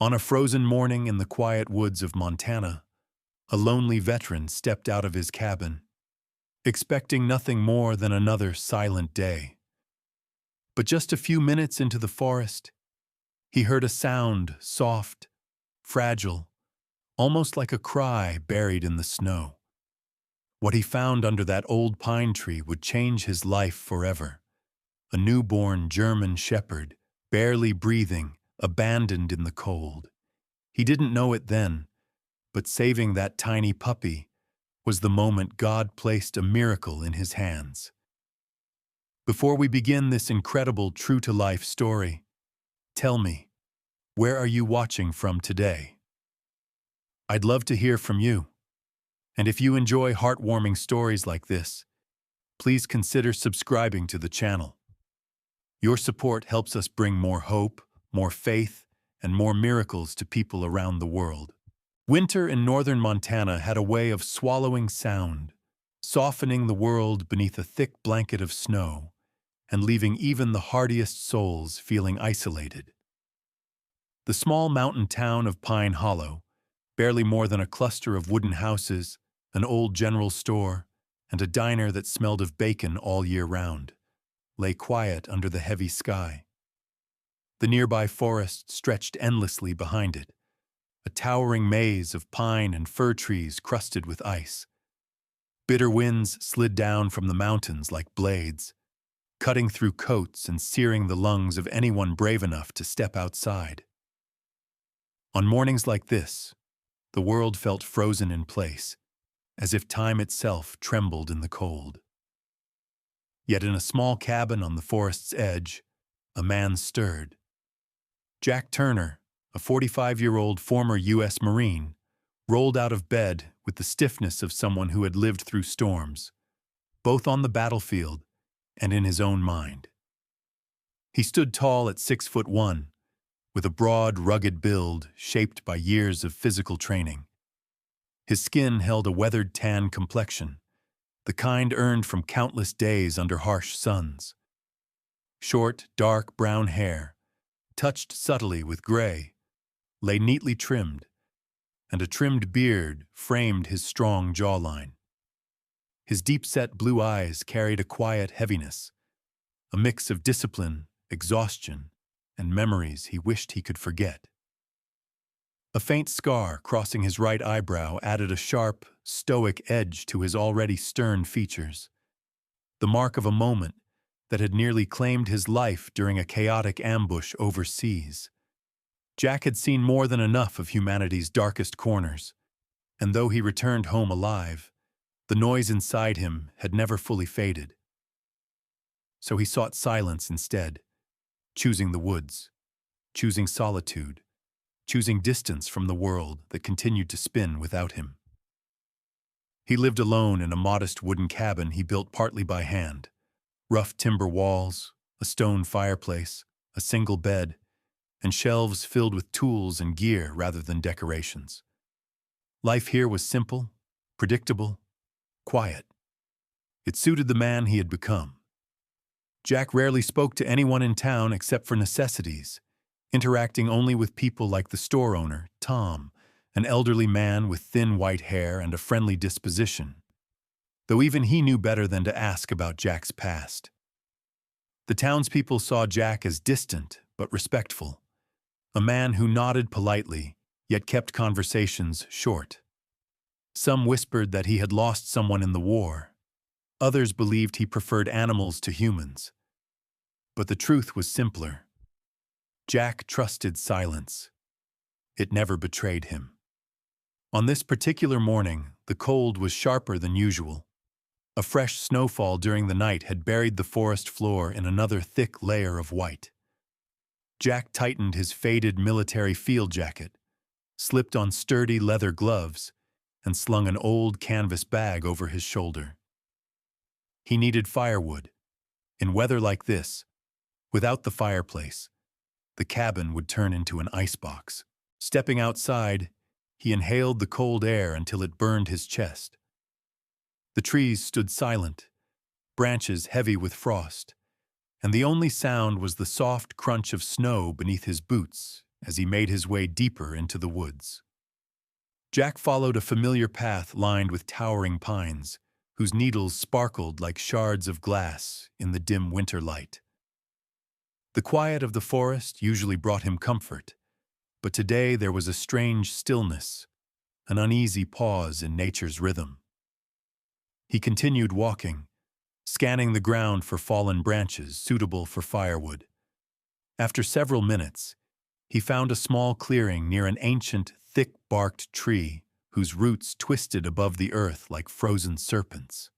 On a frozen morning in the quiet woods of Montana, a lonely veteran stepped out of his cabin, expecting nothing more than another silent day. But just a few minutes into the forest, he heard a sound, soft, fragile, almost like a cry buried in the snow. What he found under that old pine tree would change his life forever. A newborn German shepherd, barely breathing, abandoned in the cold. He didn't know it then, but saving that tiny puppy was the moment God placed a miracle in his hands. Before we begin this incredible true-to-life story, tell me, where are you watching from today? I'd love to hear from you. And if you enjoy heartwarming stories like this, please consider subscribing to the channel. Your support helps us bring more hope, more faith, and more miracles to people around the world. Winter in northern Montana had a way of swallowing sound, softening the world beneath a thick blanket of snow, and leaving even the hardiest souls feeling isolated. The small mountain town of Pine Hollow, barely more than a cluster of wooden houses, an old general store, and a diner that smelled of bacon all year round, lay quiet under the heavy sky. The nearby forest stretched endlessly behind it, a towering maze of pine and fir trees crusted with ice. Bitter winds slid down from the mountains like blades, cutting through coats and searing the lungs of anyone brave enough to step outside. On mornings like this, the world felt frozen in place, as if time itself trembled in the cold. Yet in a small cabin on the forest's edge, a man stirred. Jack Turner, a 45-year-old former U.S. Marine, rolled out of bed with the stiffness of someone who had lived through storms, both on the battlefield and in his own mind. He stood tall at 6'1", with a broad, rugged build shaped by years of physical training. His skin held a weathered tan complexion, the kind earned from countless days under harsh suns. Short, dark brown hair, touched subtly with gray, lay neatly trimmed, and a trimmed beard framed his strong jawline. His deep-set blue eyes carried a quiet heaviness, a mix of discipline, exhaustion, and memories he wished he could forget. A faint scar crossing his right eyebrow added a sharp, stoic edge to his already stern features, the mark of a moment that had nearly claimed his life during a chaotic ambush overseas. Jack had seen more than enough of humanity's darkest corners, and though he returned home alive, the noise inside him had never fully faded. So he sought silence instead, choosing the woods, choosing solitude, choosing distance from the world that continued to spin without him. He lived alone in a modest wooden cabin he built partly by hand. Rough timber walls, a stone fireplace, a single bed, and shelves filled with tools and gear rather than decorations. Life here was simple, predictable, quiet. It suited the man he had become. Jack rarely spoke to anyone in town except for necessities, interacting only with people like the store owner, Tom, an elderly man with thin white hair and a friendly disposition, though even he knew better than to ask about Jack's past. The townspeople saw Jack as distant but respectful, a man who nodded politely, yet kept conversations short. Some whispered that he had lost someone in the war. Others believed he preferred animals to humans. But the truth was simpler. Jack trusted silence. It never betrayed him. On this particular morning, the cold was sharper than usual. A fresh snowfall during the night had buried the forest floor in another thick layer of white. Jack tightened his faded military field jacket, slipped on sturdy leather gloves, and slung an old canvas bag over his shoulder. He needed firewood. In weather like this, without the fireplace, the cabin would turn into an icebox. Stepping outside, he inhaled the cold air until it burned his chest. The trees stood silent, branches heavy with frost, and the only sound was the soft crunch of snow beneath his boots as he made his way deeper into the woods. Jack followed a familiar path lined with towering pines, whose needles sparkled like shards of glass in the dim winter light. The quiet of the forest usually brought him comfort, but today there was a strange stillness, an uneasy pause in nature's rhythm. He continued walking, scanning the ground for fallen branches suitable for firewood. After several minutes, he found a small clearing near an ancient, thick-barked tree whose roots twisted above the earth like frozen serpents.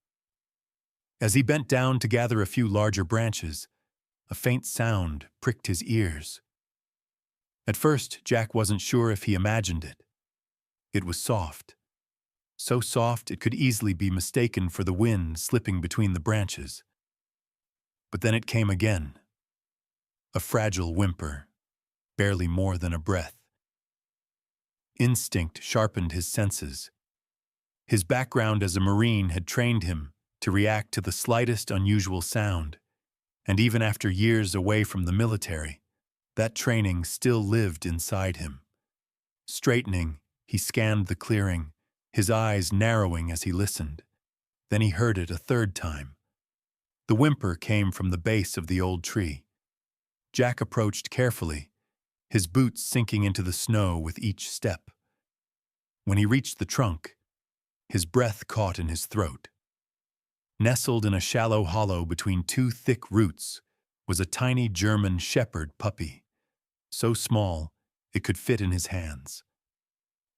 As he bent down to gather a few larger branches, a faint sound pricked his ears. At first, Jack wasn't sure if he imagined it. It was soft. So soft it could easily be mistaken for the wind slipping between the branches. But then it came again. A fragile whimper, barely more than a breath. Instinct sharpened his senses. His background as a Marine had trained him to react to the slightest unusual sound, and even after years away from the military, that training still lived inside him. Straightening, he scanned the clearing, his eyes narrowing as he listened. Then he heard it a third time. The whimper came from the base of the old tree. Jack approached carefully, his boots sinking into the snow with each step. When he reached the trunk, his breath caught in his throat. Nestled in a shallow hollow between two thick roots was a tiny German shepherd puppy, so small it could fit in his hands.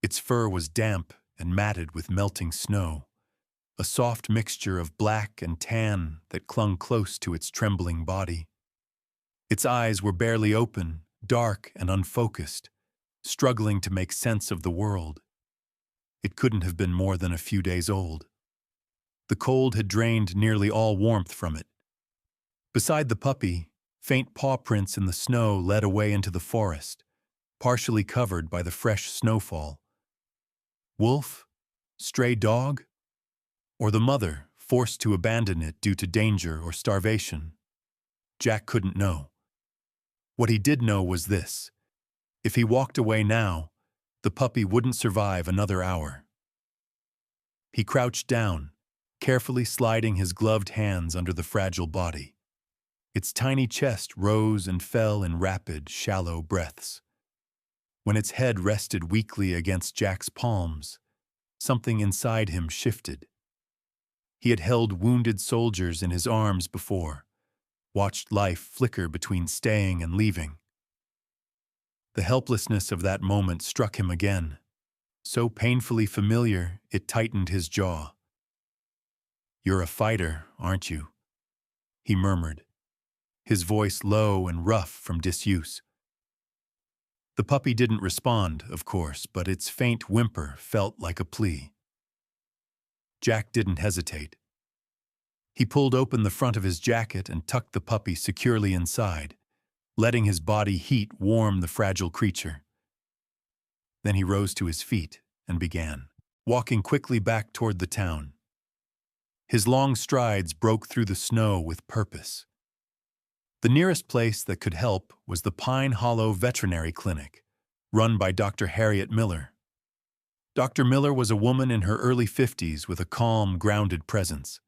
Its fur was damp and matted with melting snow, a soft mixture of black and tan that clung close to its trembling body. Its eyes were barely open, dark and unfocused, struggling to make sense of the world. It couldn't have been more than a few days old. The cold had drained nearly all warmth from it. Beside the puppy, faint paw prints in the snow led away into the forest, partially covered by the fresh snowfall. Wolf? Stray dog? Or the mother, forced to abandon it due to danger or starvation? Jack couldn't know. What he did know was this: if he walked away now, the puppy wouldn't survive another hour. He crouched down, carefully sliding his gloved hands under the fragile body. Its tiny chest rose and fell in rapid, shallow breaths. When its head rested weakly against Jack's palms, something inside him shifted. He had held wounded soldiers in his arms before, watched life flicker between staying and leaving. The helplessness of that moment struck him again, so painfully familiar it tightened his jaw. "You're a fighter, aren't you?" he murmured, his voice low and rough from disuse. The puppy didn't respond, of course, but its faint whimper felt like a plea. Jack didn't hesitate. He pulled open the front of his jacket and tucked the puppy securely inside, letting his body heat warm the fragile creature. Then he rose to his feet and began, walking quickly back toward the town. His long strides broke through the snow with purpose. The nearest place that could help was the Pine Hollow Veterinary Clinic, run by Dr. Harriet Miller. Dr. Miller was a woman in her early 50s with a calm, grounded presence.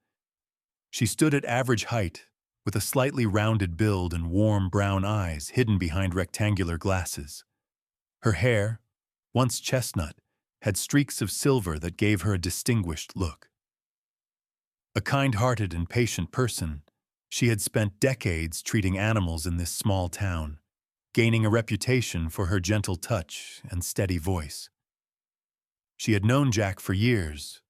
She stood at average height, with a slightly rounded build and warm brown eyes hidden behind rectangular glasses. Her hair, once chestnut, had streaks of silver that gave her a distinguished look. A kind-hearted and patient person, she had spent decades treating animals in this small town, gaining a reputation for her gentle touch and steady voice. She had known Jack for years,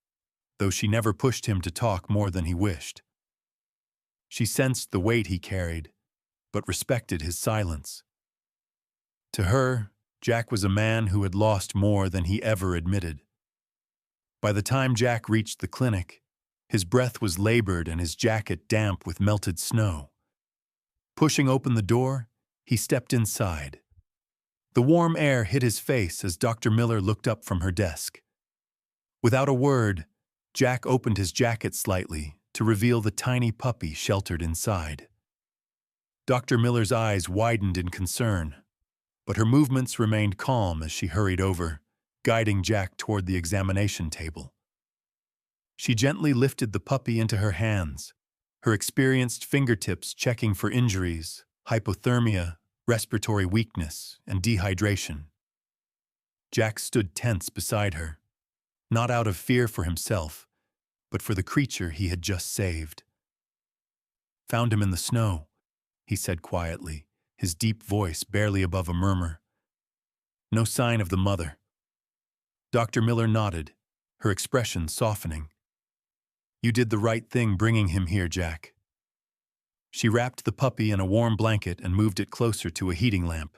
though she never pushed him to talk more than he wished. She sensed the weight he carried, but respected his silence. To her, Jack was a man who had lost more than he ever admitted. By the time Jack reached the clinic, his breath was labored and his jacket damp with melted snow. Pushing open the door, he stepped inside. The warm air hit his face as Dr. Miller looked up from her desk. Without a word, Jack opened his jacket slightly to reveal the tiny puppy sheltered inside. Dr. Miller's eyes widened in concern, but her movements remained calm as she hurried over, guiding Jack toward the examination table. She gently lifted the puppy into her hands, her experienced fingertips checking for injuries, hypothermia, respiratory weakness, and dehydration. Jack stood tense beside her, not out of fear for himself, but for the creature he had just saved. "Found him in the snow," he said quietly, his deep voice barely above a murmur. "No sign of the mother." Dr. Miller nodded, her expression softening. "You did the right thing bringing him here, Jack." She wrapped the puppy in a warm blanket and moved it closer to a heating lamp.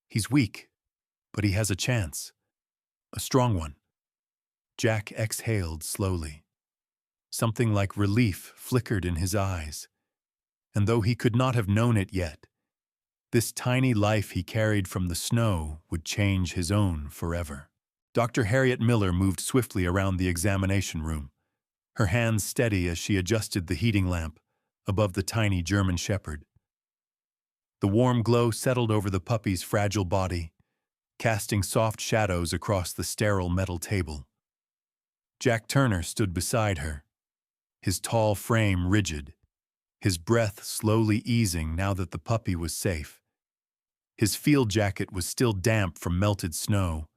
"He's weak, but he has a chance. A strong one." Jack exhaled slowly. Something like relief flickered in his eyes, and though he could not have known it yet, this tiny life he carried from the snow would change his own forever. Dr. Harriet Miller moved swiftly around the examination room, her hands steady as she adjusted the heating lamp above the tiny German shepherd. The warm glow settled over the puppy's fragile body, casting soft shadows across the sterile metal table. Jack Turner stood beside her, his tall frame rigid, his breath slowly easing now that the puppy was safe. His field jacket was still damp from melted snow,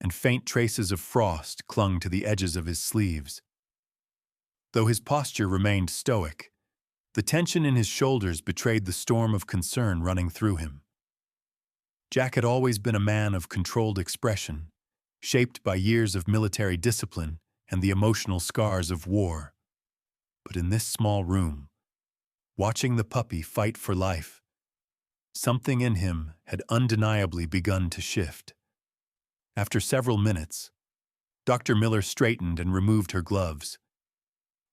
and faint traces of frost clung to the edges of his sleeves. Though his posture remained stoic, the tension in his shoulders betrayed the storm of concern running through him. Jack had always been a man of controlled expression, shaped by years of military discipline and the emotional scars of war. But in this small room, watching the puppy fight for life, something in him had undeniably begun to shift. After several minutes, Dr. Miller straightened and removed her gloves.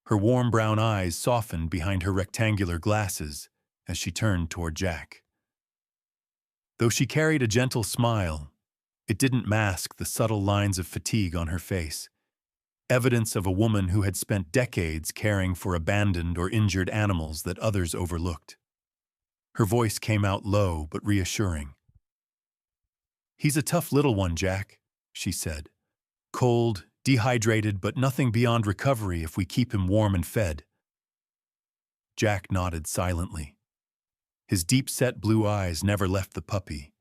Her warm brown eyes softened behind her rectangular glasses as she turned toward Jack. Though she carried a gentle smile, it didn't mask the subtle lines of fatigue on her face, evidence of a woman who had spent decades caring for abandoned or injured animals that others overlooked. Her voice came out low but reassuring. "He's a tough little one, Jack," she said. "Cold, dehydrated, but nothing beyond recovery if we keep him warm and fed." Jack nodded silently. His deep-set blue eyes never left the puppy,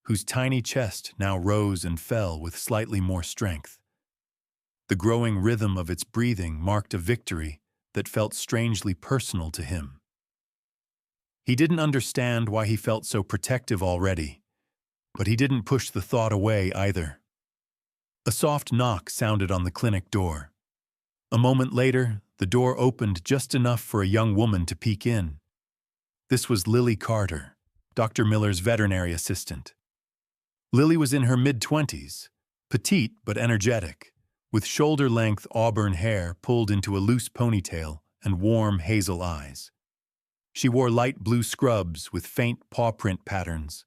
whose tiny chest now rose and fell with slightly more strength. The growing rhythm of its breathing marked a victory that felt strangely personal to him. He didn't understand why he felt so protective already, but he didn't push the thought away either. A soft knock sounded on the clinic door. A moment later, the door opened just enough for a young woman to peek in. This was Lily Carter, Dr. Miller's veterinary assistant. Lily was in her mid-20s, petite but energetic, with shoulder-length auburn hair pulled into a loose ponytail and warm hazel eyes. She wore light blue scrubs with faint paw print patterns,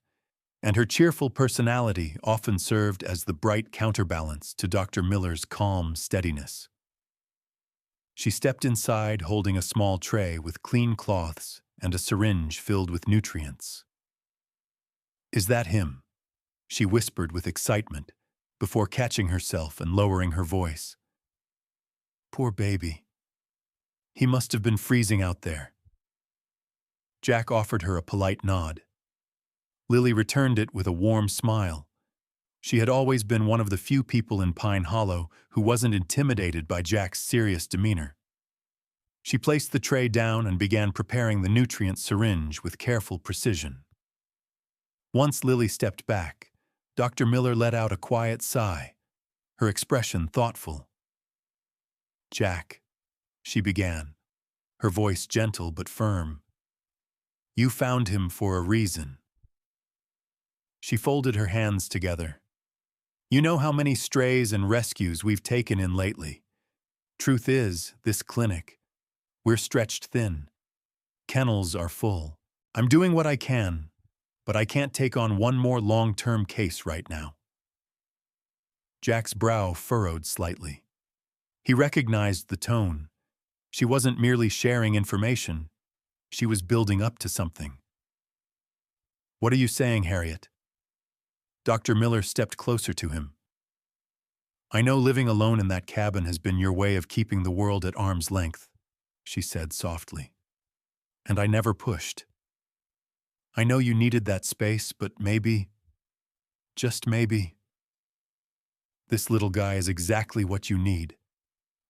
and her cheerful personality often served as the bright counterbalance to Dr. Miller's calm steadiness. She stepped inside holding a small tray with clean cloths and a syringe filled with nutrients. "Is that him?" she whispered with excitement, before catching herself and lowering her voice. "Poor baby. He must have been freezing out there." Jack offered her a polite nod. Lily returned it with a warm smile. She had always been one of the few people in Pine Hollow who wasn't intimidated by Jack's serious demeanor. She placed the tray down and began preparing the nutrient syringe with careful precision. Once Lily stepped back, Dr. Miller let out a quiet sigh, her expression thoughtful. "Jack," she began, her voice gentle but firm, "you found him for a reason." She folded her hands together. "You know how many strays and rescues we've taken in lately. Truth is, this clinic, we're stretched thin. Kennels are full. I'm doing what I can, but I can't take on one more long-term case right now." Jack's brow furrowed slightly. He recognized the tone. She wasn't merely sharing information. She was building up to something. "What are you saying, Harriet?" Dr. Miller stepped closer to him. "I know living alone in that cabin has been your way of keeping the world at arm's length," she said softly. "And I never pushed. I know you needed that space, but maybe, just maybe, this little guy is exactly what you need.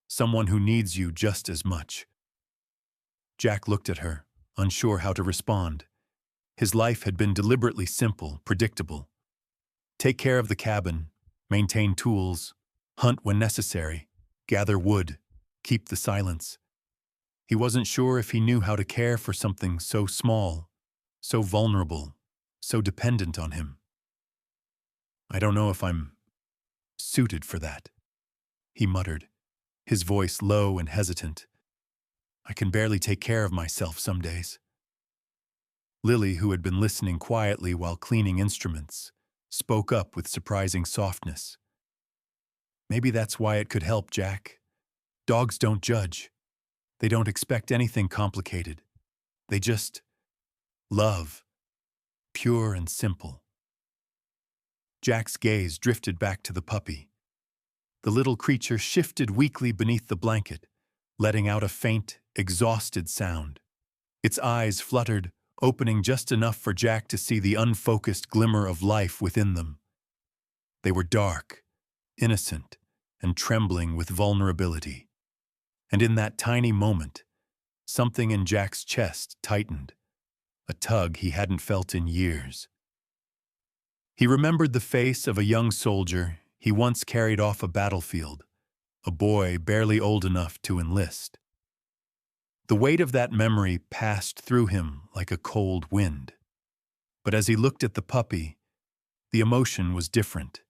Someone who needs you just as much." Jack looked at her, unsure how to respond. His life had been deliberately simple, predictable. Take care of the cabin, maintain tools, hunt when necessary, gather wood, keep the silence. He wasn't sure if he knew how to care for something so small, so vulnerable, so dependent on him. "I don't know if I'm suited for that," he muttered, his voice low and hesitant. "I can barely take care of myself some days." Lily, who had been listening quietly while cleaning instruments, spoke up with surprising softness. "Maybe that's why it could help, Jack. Dogs don't judge. They don't expect anything complicated. They just love, pure and simple." Jack's gaze drifted back to the puppy. The little creature shifted weakly beneath the blanket, letting out a faint, exhausted sound. Its eyes fluttered, opening just enough for Jack to see the unfocused glimmer of life within them. They were dark, innocent, and trembling with vulnerability. And in that tiny moment, something in Jack's chest tightened, a tug he hadn't felt in years. He remembered the face of a young soldier he once carried off a battlefield, a boy barely old enough to enlist. The weight of that memory passed through him like a cold wind. But as he looked at the puppy, the emotion was different.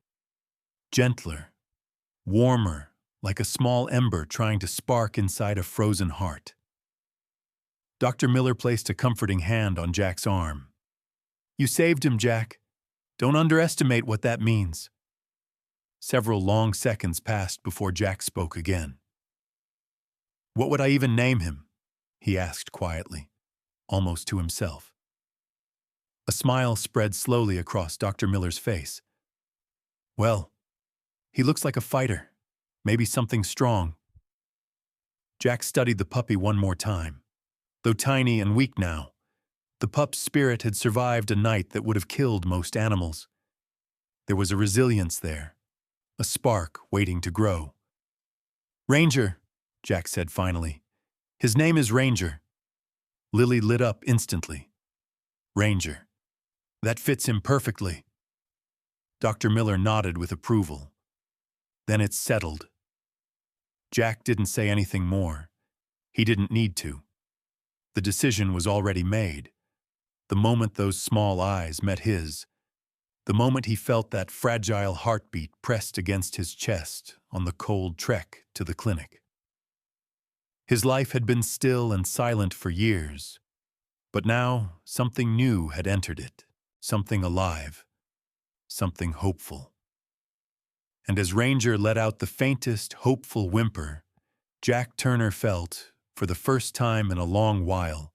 Gentler, warmer, like a small ember trying to spark inside a frozen heart. Dr. Miller placed a comforting hand on Jack's arm. "You saved him, Jack. Don't underestimate what that means." Several long seconds passed before Jack spoke again. "What would I even name him?" he asked quietly, almost to himself. A smile spread slowly across Dr. Miller's face. "Well, he looks like a fighter. Maybe something strong." Jack studied the puppy one more time. Though tiny and weak now, the pup's spirit had survived a night that would have killed most animals. There was a resilience there, a spark waiting to grow. "Ranger," Jack said finally. "His name is Ranger." Lily lit up instantly. "Ranger. That fits him perfectly." Dr. Miller nodded with approval. "Then it's settled." Jack didn't say anything more. He didn't need to. The decision was already made. The moment those small eyes met his, the moment he felt that fragile heartbeat pressed against his chest on the cold trek to the clinic. His life had been still and silent for years, but now something new had entered it, something alive, something hopeful. And as Ranger let out the faintest, hopeful whimper, Jack Turner felt, for the first time in a long while,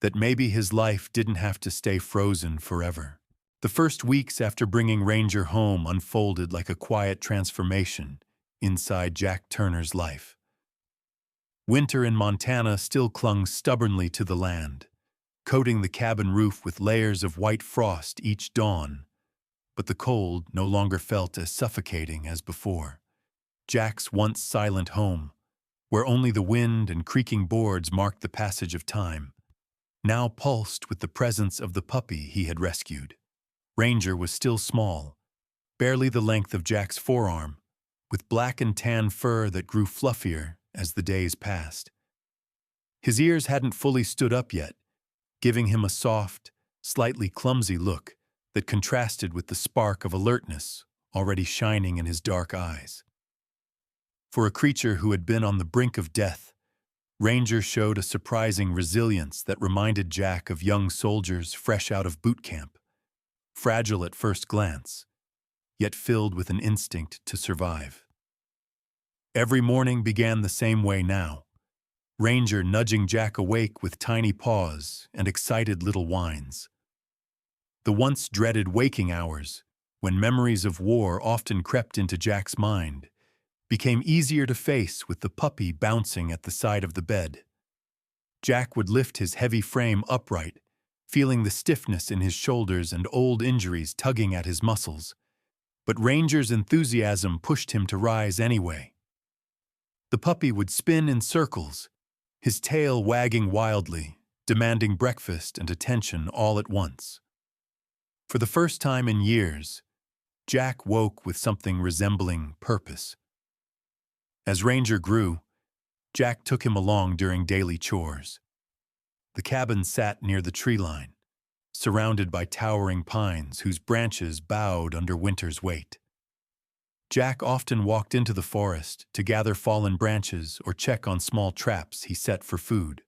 that maybe his life didn't have to stay frozen forever. The first weeks after bringing Ranger home unfolded like a quiet transformation inside Jack Turner's life. Winter in Montana still clung stubbornly to the land, coating the cabin roof with layers of white frost each dawn, but the cold no longer felt as suffocating as before. Jack's once silent home, where only the wind and creaking boards marked the passage of time, now pulsed with the presence of the puppy he had rescued. Ranger was still small, barely the length of Jack's forearm, with black and tan fur that grew fluffier as the days passed. His ears hadn't fully stood up yet, giving him a soft, slightly clumsy look that contrasted with the spark of alertness already shining in his dark eyes. For a creature who had been on the brink of death, Ranger showed a surprising resilience that reminded Jack of young soldiers fresh out of boot camp, fragile at first glance, yet filled with an instinct to survive. Every morning began the same way now, Ranger nudging Jack awake with tiny paws and excited little whines. The once dreaded waking hours when memories of war often crept into Jack's mind, became easier to face with the puppy bouncing at the side of the bed. Jack would lift his heavy frame upright, feeling the stiffness in his shoulders and old injuries tugging at his muscles. But Ranger's enthusiasm pushed him to rise anyway. The puppy would spin in circles, his tail wagging wildly, demanding breakfast and attention all at once. For the first time in years, Jack woke with something resembling purpose. As Ranger grew, Jack took him along during daily chores. The cabin sat near the tree line, surrounded by towering pines whose branches bowed under winter's weight. Jack often walked into the forest to gather fallen branches or check on small traps he set for food.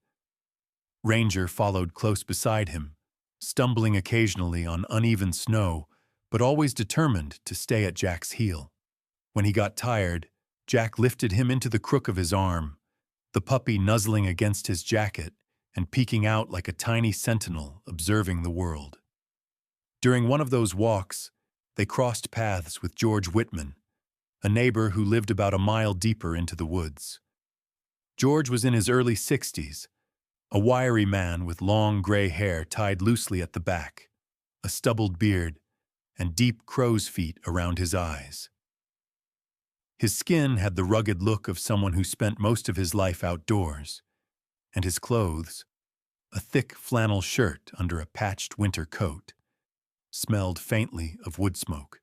Ranger followed close beside him, stumbling occasionally on uneven snow, but always determined to stay at Jack's heel. When he got tired, Jack lifted him into the crook of his arm, the puppy nuzzling against his jacket and peeking out like a tiny sentinel observing the world. During one of those walks, they crossed paths with George Whitman, a neighbor who lived about a mile deeper into the woods. George was in his early 60s, a wiry man with long gray hair tied loosely at the back, a stubbled beard, and deep crow's feet around his eyes. His skin had the rugged look of someone who spent most of his life outdoors, and his clothes, a thick flannel shirt under a patched winter coat, smelled faintly of wood smoke.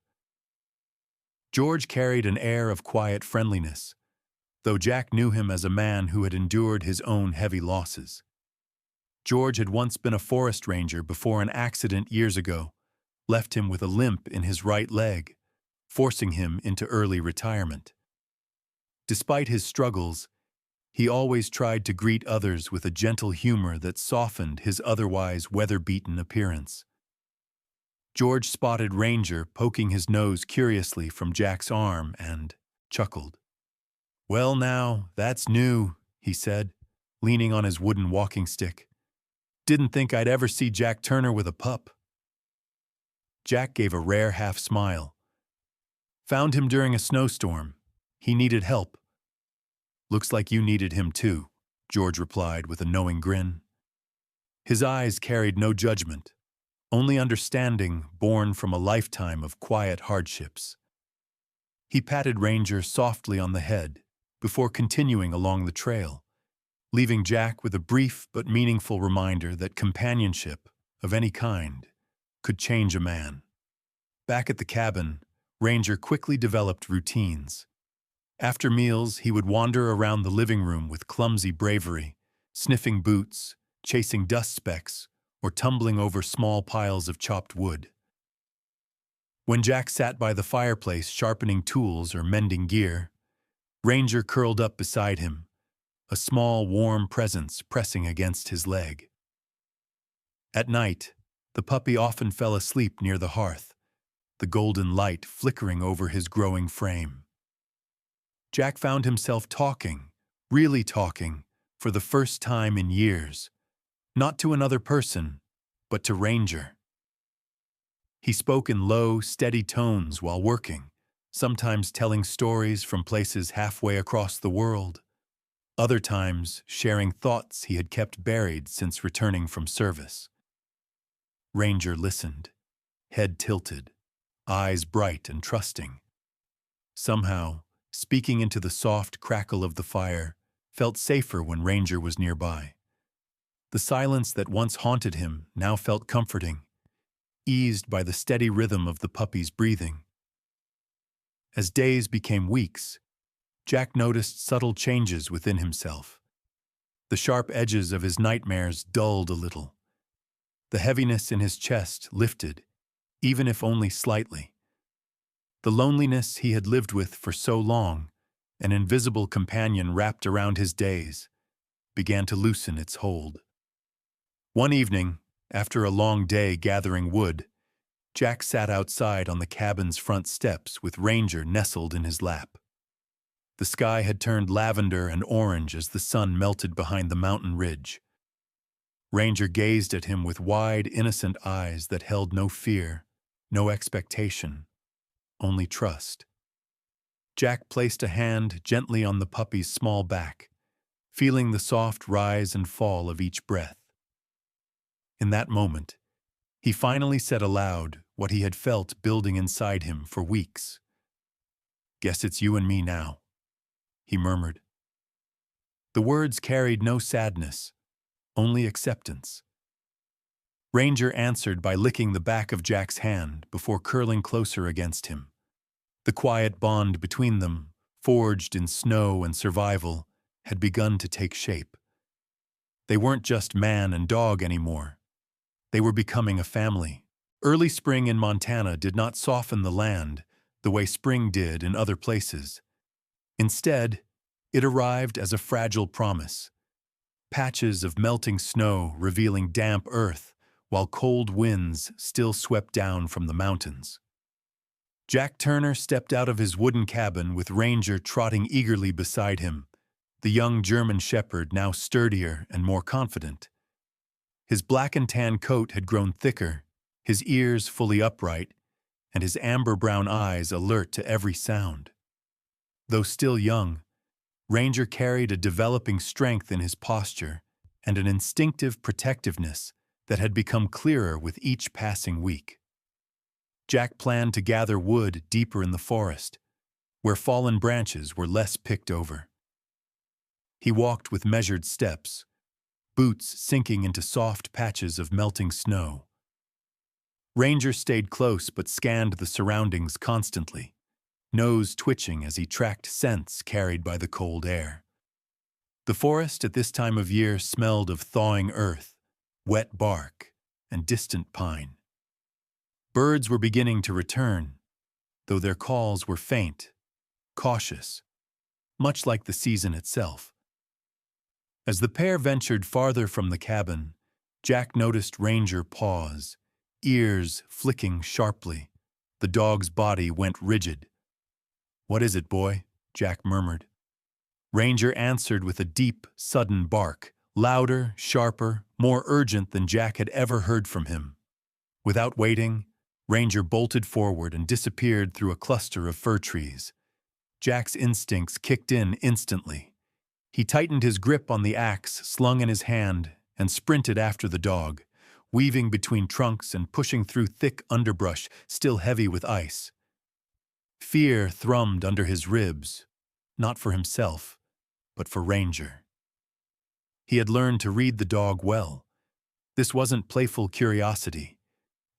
George carried an air of quiet friendliness, though Jack knew him as a man who had endured his own heavy losses. George had once been a forest ranger before an accident years ago left him with a limp in his right leg, forcing him into early retirement. Despite his struggles, he always tried to greet others with a gentle humor that softened his otherwise weather-beaten appearance. George spotted Ranger poking his nose curiously from Jack's arm and chuckled. "Well now, that's new," he said, leaning on his wooden walking stick. "Didn't think I'd ever see Jack Turner with a pup." Jack gave a rare half-smile. "Found him during a snowstorm. He needed help." "Looks like you needed him too," George replied with a knowing grin. His eyes carried no judgment, only understanding born from a lifetime of quiet hardships. He patted Ranger softly on the head before continuing along the trail, leaving Jack with a brief but meaningful reminder that companionship, of any kind, could change a man. Back at the cabin, Ranger quickly developed routines. After meals, he would wander around the living room with clumsy bravery, sniffing boots, chasing dust specks, or tumbling over small piles of chopped wood. When Jack sat by the fireplace sharpening tools or mending gear, Ranger curled up beside him, a small, warm presence pressing against his leg. At night, the puppy often fell asleep near the hearth, the golden light flickering over his growing frame. Jack found himself talking, really talking, for the first time in years, not to another person, but to Ranger. He spoke in low, steady tones while working, sometimes telling stories from places halfway across the world, other times sharing thoughts he had kept buried since returning from service. Ranger listened, head tilted, eyes bright and trusting. Somehow, speaking into the soft crackle of the fire felt safer when Ranger was nearby. The silence that once haunted him now felt comforting, eased by the steady rhythm of the puppy's breathing. As days became weeks, Jack noticed subtle changes within himself. The sharp edges of his nightmares dulled a little. The heaviness in his chest lifted, even if only slightly. The loneliness he had lived with for so long, an invisible companion wrapped around his days, began to loosen its hold. One evening, after a long day gathering wood, Jack sat outside on the cabin's front steps with Ranger nestled in his lap. The sky had turned lavender and orange as the sun melted behind the mountain ridge. Ranger gazed at him with wide, innocent eyes that held no fear, no expectation, only trust. Jack placed a hand gently on the puppy's small back, feeling the soft rise and fall of each breath. In that moment, he finally said aloud what he had felt building inside him for weeks. "Guess it's you and me now," he murmured. The words carried no sadness, only acceptance. Ranger answered by licking the back of Jack's hand before curling closer against him. The quiet bond between them, forged in snow and survival, had begun to take shape. They weren't just man and dog anymore. They were becoming a family. Early spring in Montana did not soften the land the way spring did in other places. Instead, it arrived as a fragile promise. Patches of melting snow revealing damp earth, while cold winds still swept down from the mountains. Jack Turner stepped out of his wooden cabin with Ranger trotting eagerly beside him, the young German shepherd now sturdier and more confident. His black and tan coat had grown thicker, his ears fully upright, and his amber-brown eyes alert to every sound. Though still young, Ranger carried a developing strength in his posture and an instinctive protectiveness that had become clearer with each passing week. Jack planned to gather wood deeper in the forest, where fallen branches were less picked over. He walked with measured steps, boots sinking into soft patches of melting snow. Ranger stayed close but scanned the surroundings constantly, nose twitching as he tracked scents carried by the cold air. The forest at this time of year smelled of thawing earth, wet bark, and distant pine. Birds were beginning to return, though their calls were faint, cautious, much like the season itself. As the pair ventured farther from the cabin, Jack noticed Ranger pause, ears flicking sharply. The dog's body went rigid. "What is it, boy?" Jack murmured. Ranger answered with a deep, sudden bark, louder, sharper, more urgent than Jack had ever heard from him. Without waiting, Ranger bolted forward and disappeared through a cluster of fir trees. Jack's instincts kicked in instantly. He tightened his grip on the axe slung in his hand and sprinted after the dog, weaving between trunks and pushing through thick underbrush still heavy with ice. Fear thrummed under his ribs, not for himself, but for Ranger. He had learned to read the dog well. This wasn't playful curiosity.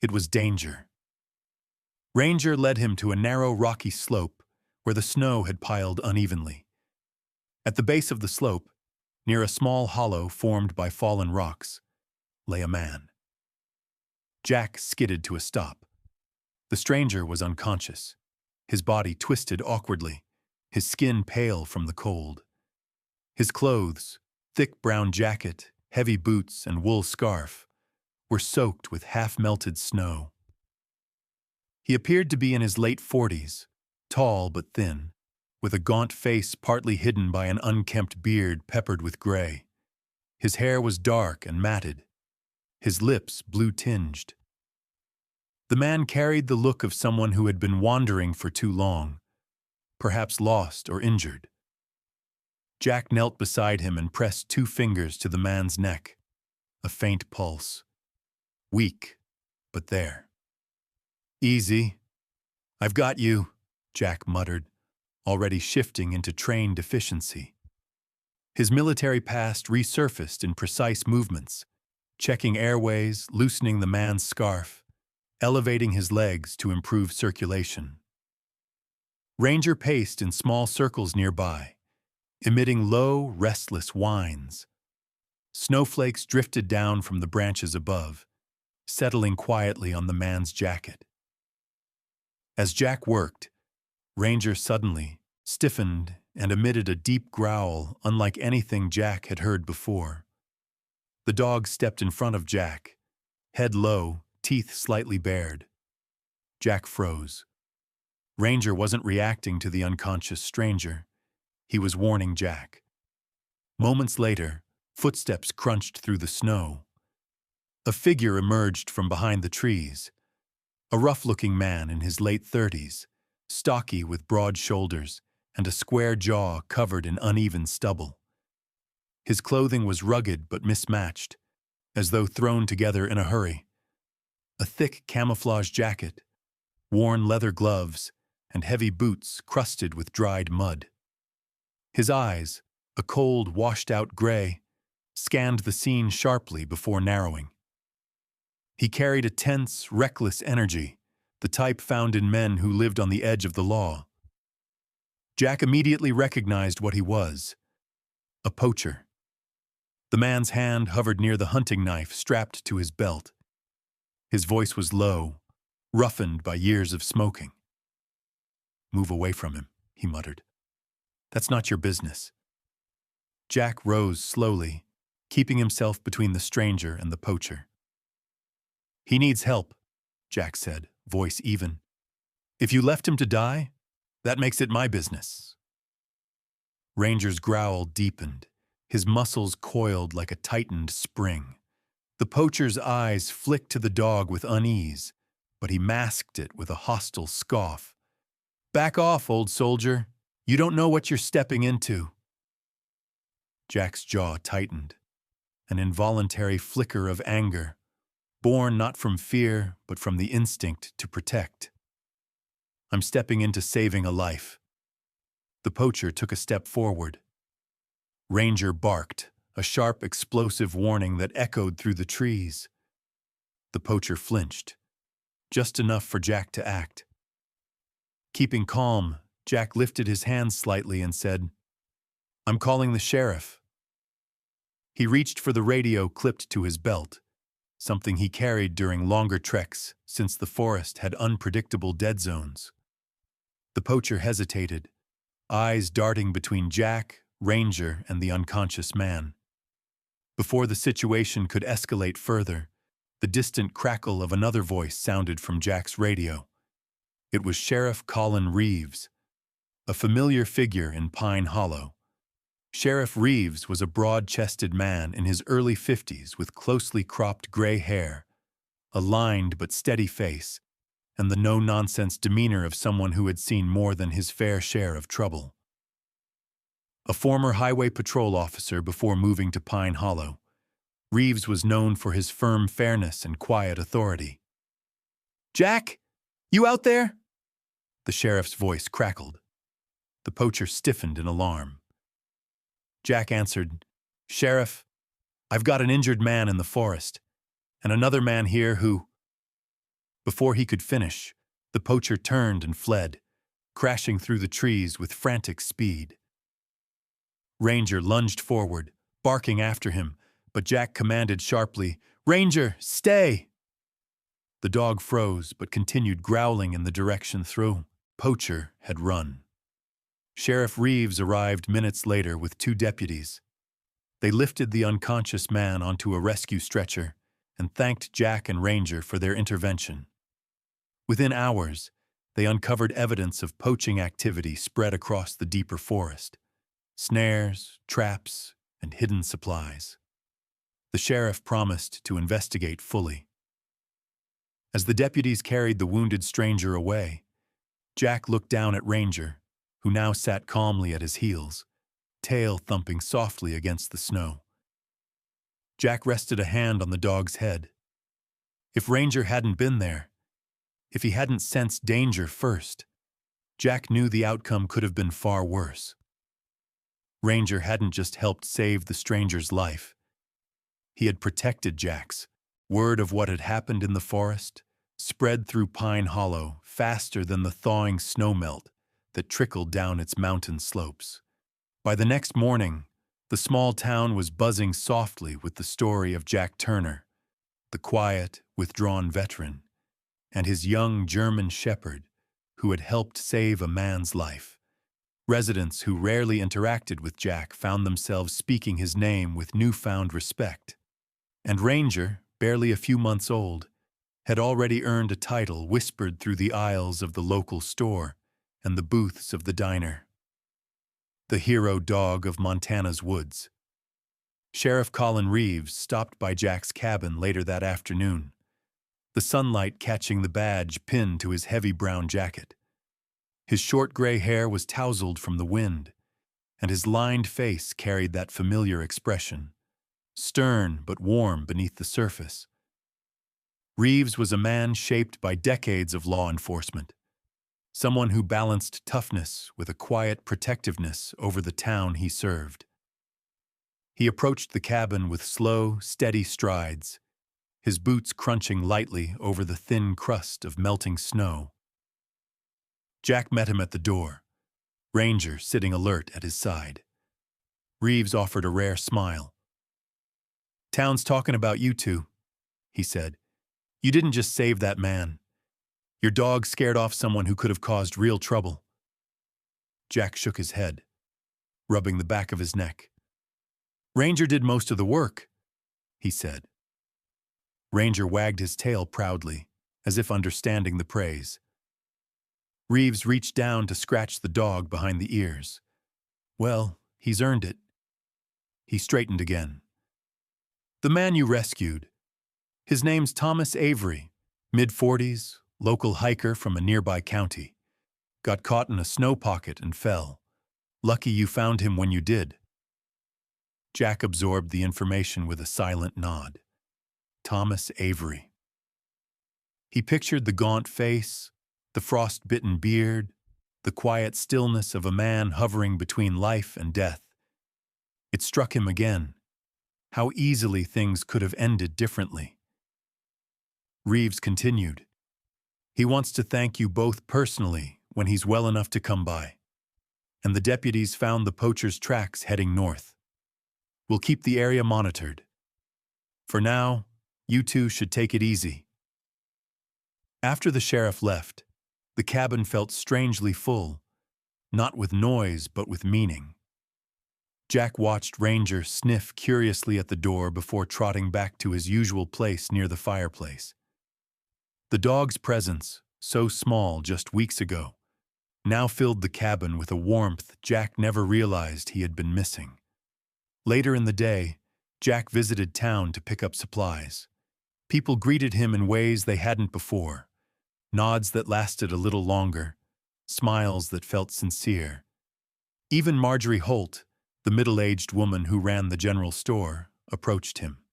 It was danger. Ranger led him to a narrow rocky slope where the snow had piled unevenly. At the base of the slope, near a small hollow formed by fallen rocks, lay a man. Jack skidded to a stop. The stranger was unconscious, his body twisted awkwardly, his skin pale from the cold. His clothes, thick brown jacket, heavy boots, and wool scarf, were soaked with half-melted snow. He appeared to be in his late 40s, tall but thin, with a gaunt face partly hidden by an unkempt beard peppered with gray. His hair was dark and matted, his lips blue-tinged. The man carried the look of someone who had been wandering for too long, perhaps lost or injured. Jack knelt beside him and pressed 2 fingers to the man's neck. A faint pulse. Weak, but there. "Easy. I've got you," Jack muttered, already shifting into trained efficiency. His military past resurfaced in precise movements, checking airways, loosening the man's scarf, elevating his legs to improve circulation. Ranger paced in small circles nearby, emitting low, restless whines. Snowflakes drifted down from the branches above, settling quietly on the man's jacket. As Jack worked, Ranger suddenly stiffened and emitted a deep growl unlike anything Jack had heard before. The dog stepped in front of Jack, head low, teeth slightly bared. Jack froze. Ranger wasn't reacting to the unconscious stranger. He was warning Jack. Moments later, footsteps crunched through the snow. A figure emerged from behind the trees, a rough-looking man in his late 30s, stocky with broad shoulders and a square jaw covered in uneven stubble. His clothing was rugged but mismatched, as though thrown together in a hurry. A thick camouflage jacket, worn leather gloves, and heavy boots crusted with dried mud. His eyes, a cold, washed-out gray, scanned the scene sharply before narrowing. He carried a tense, reckless energy, the type found in men who lived on the edge of the law. Jack immediately recognized what he was: a poacher. The man's hand hovered near the hunting knife strapped to his belt. His voice was low, roughened by years of smoking. "Move away from him," he muttered. "That's not your business." Jack rose slowly, keeping himself between the stranger and the poacher. "He needs help," Jack said, voice even. "If you left him to die, that makes it my business." Ranger's growl deepened. His muscles coiled like a tightened spring. The poacher's eyes flicked to the dog with unease, but he masked it with a hostile scoff. "Back off, old soldier. You don't know what you're stepping into." Jack's jaw tightened, an involuntary flicker of anger, born not from fear, but from the instinct to protect. "I'm stepping into saving a life." The poacher took a step forward. Ranger barked, a sharp, explosive warning that echoed through the trees. The poacher flinched, just enough for Jack to act. Keeping calm, Jack lifted his hands slightly and said, "I'm calling the sheriff." He reached for the radio clipped to his belt, something he carried during longer treks since the forest had unpredictable dead zones. The poacher hesitated, eyes darting between Jack, Ranger, and the unconscious man. Before the situation could escalate further, the distant crackle of another voice sounded from Jack's radio. It was Sheriff Colin Reeves, a familiar figure in Pine Hollow. Sheriff Reeves was a broad-chested man in his early 50s with closely cropped gray hair, a lined but steady face, and the no-nonsense demeanor of someone who had seen more than his fair share of trouble. A former highway patrol officer before moving to Pine Hollow, Reeves was known for his firm fairness and quiet authority. "Jack, you out there?" The sheriff's voice crackled. The poacher stiffened in alarm. Jack answered, "Sheriff, I've got an injured man in the forest, and another man here who—" Before he could finish, the poacher turned and fled, crashing through the trees with frantic speed. Ranger lunged forward, barking after him, but Jack commanded sharply, "Ranger, stay!" The dog froze but continued growling in the direction the poacher had run. Sheriff Reeves arrived minutes later with 2 deputies. They lifted the unconscious man onto a rescue stretcher and thanked Jack and Ranger for their intervention. Within hours, they uncovered evidence of poaching activity spread across the deeper forest: snares, traps, and hidden supplies. The sheriff promised to investigate fully. As the deputies carried the wounded stranger away, Jack looked down at Ranger, who now sat calmly at his heels, tail thumping softly against the snow. Jack rested a hand on the dog's head. If Ranger hadn't been there, if he hadn't sensed danger first, Jack knew the outcome could have been far worse. Ranger hadn't just helped save the stranger's life. He had protected Jack's. Word of what had happened in the forest spread through Pine Hollow faster than the thawing snowmelt that trickled down its mountain slopes. By the next morning, the small town was buzzing softly with the story of Jack Turner, the quiet, withdrawn veteran, and his young German shepherd who had helped save a man's life. Residents who rarely interacted with Jack found themselves speaking his name with newfound respect. And Ranger, barely a few months old, had already earned a title whispered through the aisles of the local store and the booths of the diner: the hero dog of Montana's woods. Sheriff Colin Reeves stopped by Jack's cabin later that afternoon, the sunlight catching the badge pinned to his heavy brown jacket. His short gray hair was tousled from the wind, and his lined face carried that familiar expression, stern but warm beneath the surface. Reeves was a man shaped by decades of law enforcement, someone who balanced toughness with a quiet protectiveness over the town he served. He approached the cabin with slow, steady strides, his boots crunching lightly over the thin crust of melting snow. Jack met him at the door, Ranger sitting alert at his side. Reeves offered a rare smile. "Town's talking about you two," he said. "You didn't just save that man. Your dog scared off someone who could have caused real trouble." Jack shook his head, rubbing the back of his neck. "Ranger did most of the work," he said. Ranger wagged his tail proudly, as if understanding the praise. Reeves reached down to scratch the dog behind the ears. "Well, he's earned it." He straightened again. "The man you rescued. His name's Thomas Avery, mid-40s, local hiker from a nearby county. Got caught in a snow pocket and fell. Lucky you found him when you did." Jack absorbed the information with a silent nod. Thomas Avery. He pictured the gaunt face, the frost-bitten beard, the quiet stillness of a man hovering between life and death. It struck him again, how easily things could have ended differently. Reeves continued, "He wants to thank you both personally when he's well enough to come by. And the deputies found the poacher's tracks heading north. We'll keep the area monitored. For now, you two should take it easy." After the sheriff left, the cabin felt strangely full, not with noise but with meaning. Jack watched Ranger sniff curiously at the door before trotting back to his usual place near the fireplace. The dog's presence, so small just weeks ago, now filled the cabin with a warmth Jack never realized he had been missing. Later in the day, Jack visited town to pick up supplies. People greeted him in ways they hadn't before, nods that lasted a little longer, smiles that felt sincere. Even Marjorie Holt, the middle-aged woman who ran the general store, approached him.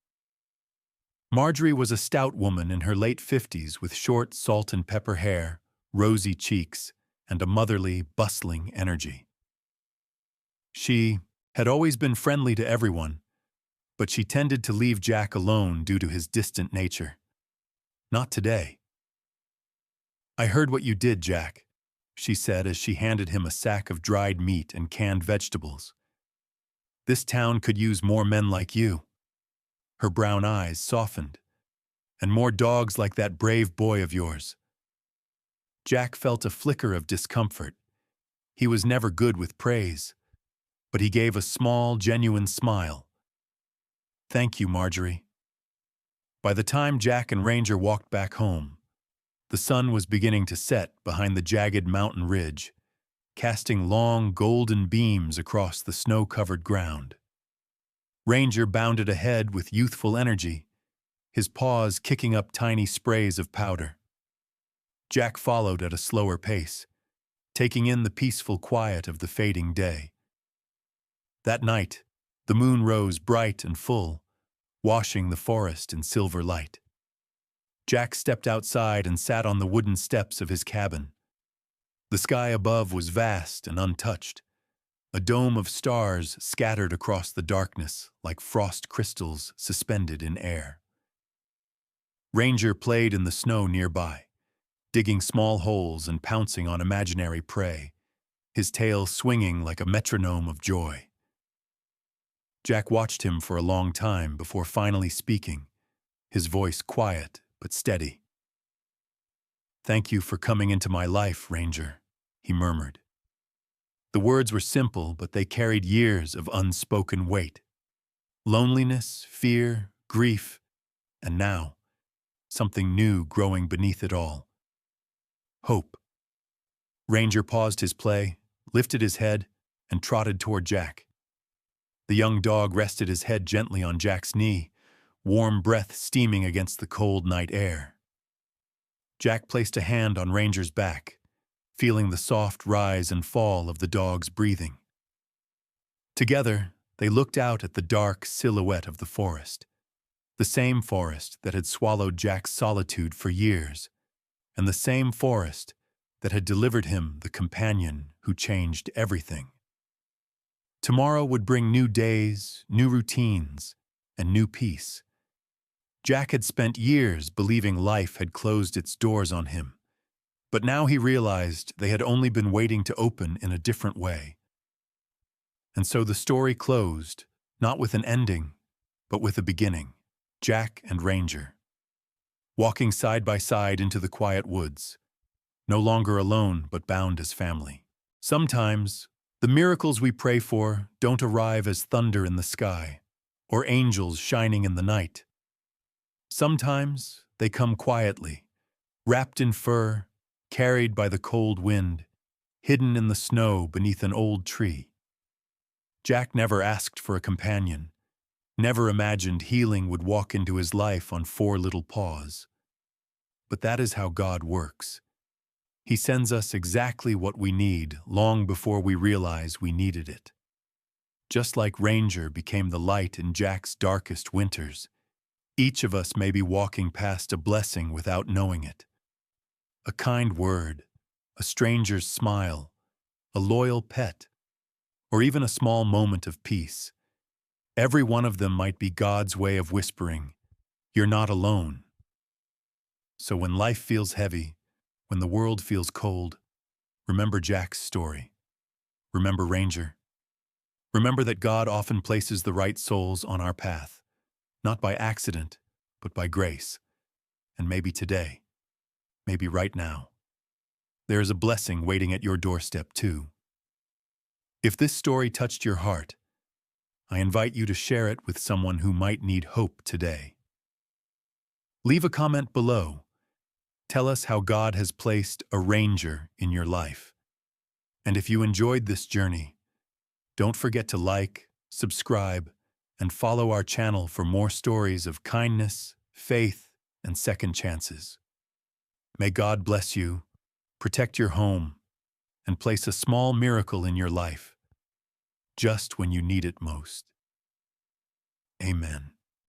Marjorie was a stout woman in her late 50s with short salt and pepper hair, rosy cheeks, and a motherly, bustling energy. She had always been friendly to everyone, but she tended to leave Jack alone due to his distant nature. Not today. "I heard what you did, Jack," she said as she handed him a sack of dried meat and canned vegetables. "This town could use more men like you." Her brown eyes softened. "And more dogs like that brave boy of yours." Jack felt a flicker of discomfort. He was never good with praise, but he gave a small, genuine smile. "Thank you, Marjorie." By the time Jack and Ranger walked back home, the sun was beginning to set behind the jagged mountain ridge, casting long, golden beams across the snow-covered ground. Ranger bounded ahead with youthful energy, his paws kicking up tiny sprays of powder. Jack followed at a slower pace, taking in the peaceful quiet of the fading day. That night, the moon rose bright and full, washing the forest in silver light. Jack stepped outside and sat on the wooden steps of his cabin. The sky above was vast and untouched, a dome of stars scattered across the darkness like frost crystals suspended in air. Ranger played in the snow nearby, digging small holes and pouncing on imaginary prey, his tail swinging like a metronome of joy. Jack watched him for a long time before finally speaking, his voice quiet but steady. "Thank you for coming into my life, Ranger," he murmured. The words were simple, but they carried years of unspoken weight. Loneliness, fear, grief, and now, something new growing beneath it all. Hope. Ranger paused his play, lifted his head, and trotted toward Jack. The young dog rested his head gently on Jack's knee, warm breath steaming against the cold night air. Jack placed a hand on Ranger's back, feeling the soft rise and fall of the dog's breathing. Together, they looked out at the dark silhouette of the forest, the same forest that had swallowed Jack's solitude for years, and the same forest that had delivered him the companion who changed everything. Tomorrow would bring new days, new routines, and new peace. Jack had spent years believing life had closed its doors on him, but now he realized they had only been waiting to open in a different way. And so the story closed, not with an ending, but with a beginning. Jack and Ranger, walking side by side into the quiet woods, no longer alone but bound as family. Sometimes, the miracles we pray for don't arrive as thunder in the sky or angels shining in the night. Sometimes they come quietly, wrapped in fur, carried by the cold wind, hidden in the snow beneath an old tree. Jack never asked for a companion, never imagined healing would walk into his life on four little paws. But that is how God works. He sends us exactly what we need long before we realize we needed it. Just like Ranger became the light in Jack's darkest winters, each of us may be walking past a blessing without knowing it. A kind word, a stranger's smile, a loyal pet, or even a small moment of peace. Every one of them might be God's way of whispering, "You're not alone." So when life feels heavy, when the world feels cold, remember Jack's story. Remember Ranger. Remember that God often places the right souls on our path, not by accident, but by grace. And maybe today, maybe right now, there is a blessing waiting at your doorstep too. If this story touched your heart, I invite you to share it with someone who might need hope today. Leave a comment below. Tell us how God has placed a Ranger in your life. And if you enjoyed this journey, don't forget to like, subscribe, and follow our channel for more stories of kindness, faith, and second chances. May God bless you, protect your home, and place a small miracle in your life, just when you need it most. Amen.